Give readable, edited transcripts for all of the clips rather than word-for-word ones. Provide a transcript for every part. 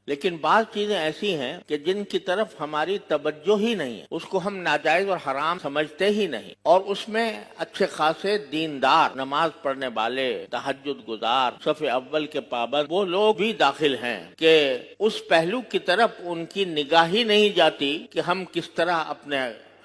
لیکن بعض چیزیں ایسی ہیں کہ جن کی طرف ہماری توجہ ہی نہیں ہے، اس کو ہم ناجائز اور حرام سمجھتے ہی نہیں، اور اس میں اچھے خاصے دیندار، نماز پڑھنے والے، تہجد گزار، صف اول کے پابند وہ لوگ بھی داخل ہیں کہ اس پہلو کی طرف ان کی نگاہ ہی نہیں جاتی کہ ہم کس طرح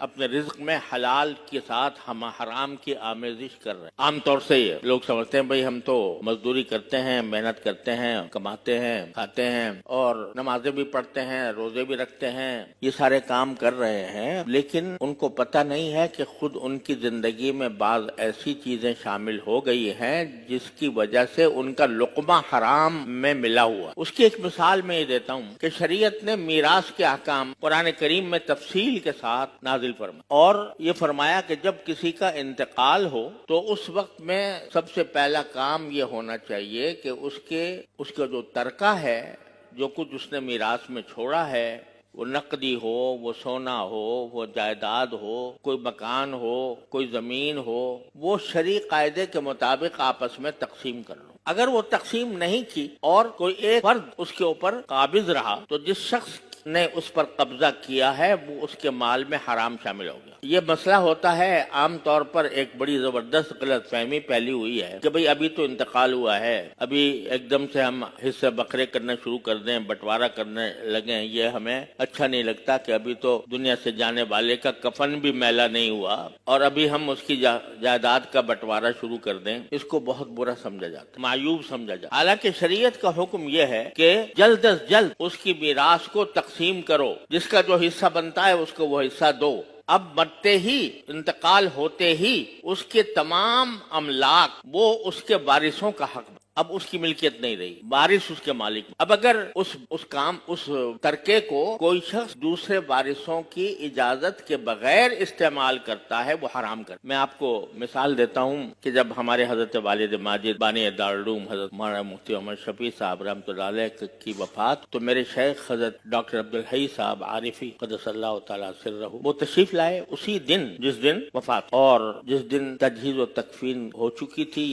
اپنے رزق میں حلال کے ساتھ ہم حرام کی آمیزش کر رہے ہیں۔ عام طور سے یہ لوگ سمجھتے ہیں بھئی ہم تو مزدوری کرتے ہیں، محنت کرتے ہیں، کماتے ہیں، کھاتے ہیں اور نمازیں بھی پڑھتے ہیں، روزے بھی رکھتے ہیں، یہ سارے کام کر رہے ہیں، لیکن ان کو پتہ نہیں ہے کہ خود ان کی زندگی میں بعض ایسی چیزیں شامل ہو گئی ہیں جس کی وجہ سے ان کا لقمہ حرام میں ملا ہوا۔ اس کی ایک مثال میں یہ دیتا ہوں کہ شریعت نے میراث کے احکام قرآن کریم میں تفصیل کے ساتھ نازل فرمایا، اور یہ فرمایا کہ جب کسی کا انتقال ہو تو اس وقت میں سب سے پہلا کام یہ ہونا چاہیے کہ اس کا جو ترکہ ہے، جو کچھ اس نے میراث میں چھوڑا ہے، وہ نقدی ہو، وہ سونا ہو، وہ جائیداد ہو، کوئی مکان ہو، کوئی زمین ہو، وہ شرعی قاعدے کے مطابق آپس میں تقسیم کر لو۔ اگر وہ تقسیم نہیں کی اور کوئی ایک فرد اس کے اوپر قابض رہا تو جس شخص نے اس پر قبضہ کیا ہے وہ اس کے مال میں حرام شامل ہو گیا۔ یہ مسئلہ ہوتا ہے، عام طور پر ایک بڑی زبردست غلط فہمی پھیلی ہوئی ہے کہ بھئی ابھی تو انتقال ہوا ہے، ابھی ایک دم سے ہم حصے بکھرے کرنا شروع کر دیں، بٹوارہ کرنے لگیں، یہ ہمیں اچھا نہیں لگتا کہ ابھی تو دنیا سے جانے والے کا کفن بھی میلا نہیں ہوا اور ابھی ہم اس کی جائیداد کا بٹوارہ شروع کر دیں۔ اس کو بہت برا سمجھا جاتا، معیوب سمجھا جاتا۔ حالانکہ شریعت کا حکم یہ ہے کہ جلد از جلد اس کی میراث کو تقسیم کرو، جس کا جو حصہ بنتا ہے اس کو وہ حصہ دو۔ اب مرتے ہی، انتقال ہوتے ہی اس کے تمام املاک وہ اس کے وارثوں کا حق، اب اس کی ملکیت نہیں رہی، وارث اس کے مالک۔ اب اگر اس ترکے کو کوئی شخص دوسرے وارثوں کی اجازت کے بغیر استعمال کرتا ہے وہ حرام کرتا ہے۔ میں آپ کو مثال دیتا ہوں کہ جب ہمارے حضرت والد ماجد بانی دارالعلوم حضرت مولانا مفتی عمر شفیع صاحب رحمۃ اللہ علیہ کی وفات، تو میرے شیخ حضرت ڈاکٹر عبدالحی صاحب عارفی قدس اللہ تعالیٰ سرہ وہ تشریف لائے اسی دن جس دن وفات، اور جس دن تجہیز و تکفین ہو چکی تھی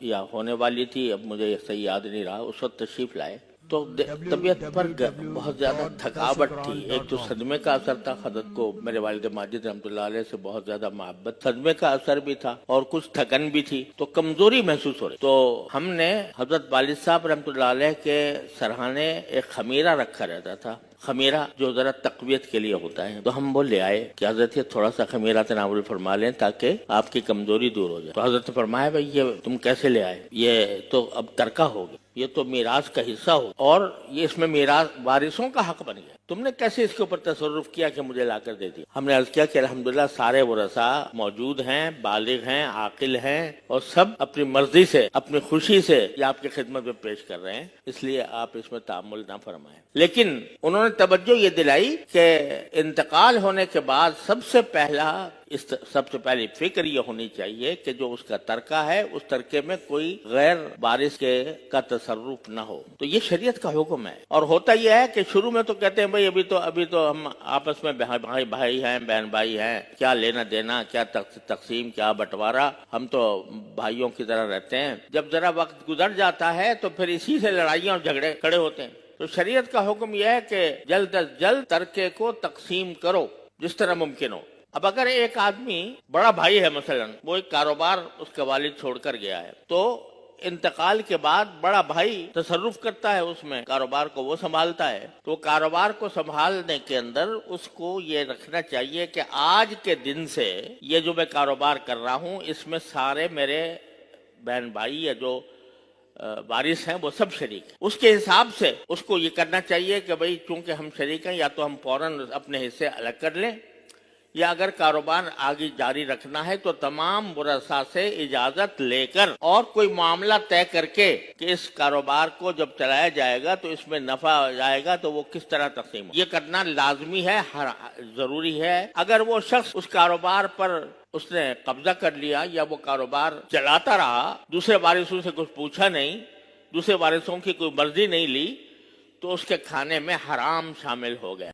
یا ہونے والی تھی، اب مجھے صحیح یاد نہیں رہا، اس وقت تشریف لائے تو طبیعت پر بہت زیادہ تھکاوٹ تھی۔ ایک تو صدمے کا اثر تھا، حضرت کو میرے والد ماجد رحمۃ اللہ علیہ سے بہت زیادہ محبت، صدمے کا اثر بھی تھا اور کچھ تھکن بھی تھی، تو کمزوری محسوس ہو رہی۔ تو ہم نے حضرت والد صاحب رحمۃ اللہ علیہ کے سرہانے ایک خمیرہ رکھا رہتا تھا، خمیرہ جو ذرا تقویت کے لیے ہوتا ہے، تو ہم وہ لے آئے کہ حضرت یہ تھوڑا سا خمیرہ تناول فرما لیں تاکہ آپ کی کمزوری دور ہو جائے۔ تو حضرت نے فرمایا بھائی یہ تم کیسے لے آئے، یہ تو اب ترکہ ہو گیا، یہ تو میراث کا حصہ ہو اور یہ اس میں میراث وارثوں کا حق بن گیا، تم نے کیسے اس کے اوپر تصرف کیا کہ مجھے لا کر دے دیا؟ ہم نے عرض کیا کہ الحمدللہ سارے ورثاء موجود ہیں، بالغ ہیں، عاقل ہیں، اور سب اپنی مرضی سے، اپنی خوشی سے یہ آپ کی خدمت میں پیش کر رہے ہیں، اس لیے آپ اس میں تعامل نہ فرمائیں۔ لیکن انہوں نے توجہ یہ دلائی کہ انتقال ہونے کے بعد سب سے پہلی فکر یہ ہونی چاہیے کہ جو اس کا ترکہ ہے اس ترکے میں کوئی غیر وارث کا تصرف نہ ہو۔ تو یہ شریعت کا حکم ہے، اور ہوتا یہ ہے کہ شروع میں تو کہتے ہیں بھائی ابھی تو ہم آپس میں بھائی ہیں، بہن بھائی ہیں، کیا لینا دینا، کیا تقسیم، کیا بٹوارہ، ہم تو بھائیوں کی طرح رہتے ہیں۔ جب ذرا وقت گزر جاتا ہے تو پھر اسی سے لڑائیاں اور جھگڑے کھڑے ہوتے ہیں۔ تو شریعت کا حکم یہ ہے کہ جلد از جلد ترکے کو تقسیم کرو جس طرح ممکن ہو۔ اب اگر ایک آدمی بڑا بھائی ہے، مثلا وہ ایک کاروبار اس کا والد چھوڑ کر گیا ہے، تو انتقال کے بعد بڑا بھائی تصرف کرتا ہے اس میں، کاروبار کو وہ سنبھالتا ہے، تو کاروبار کو سنبھالنے کے اندر اس کو یہ رکھنا چاہیے کہ آج کے دن سے یہ جو میں کاروبار کر رہا ہوں اس میں سارے میرے بہن بھائی یا جو وارث ہیں وہ سب شریک ہیں۔ اس کے حساب سے اس کو یہ کرنا چاہیے کہ بھئی چونکہ ہم شریک ہیں، یا تو ہم فوراً اپنے حصے الگ کر لیں، یا اگر کاروبار آگے جاری رکھنا ہے تو تمام ورثاء سے اجازت لے کر اور کوئی معاملہ طے کر کے کہ اس کاروبار کو جب چلایا جائے گا تو اس میں نفع جائے گا تو وہ کس طرح تقسیم ہو، یہ کرنا لازمی ہے، ضروری ہے۔ اگر وہ شخص اس کاروبار پر اس نے قبضہ کر لیا یا وہ کاروبار چلاتا رہا، دوسرے وارثوں سے کچھ پوچھا نہیں، دوسرے وارثوں کی کوئی مرضی نہیں لی، تو اس کے کھانے میں حرام شامل ہو گیا۔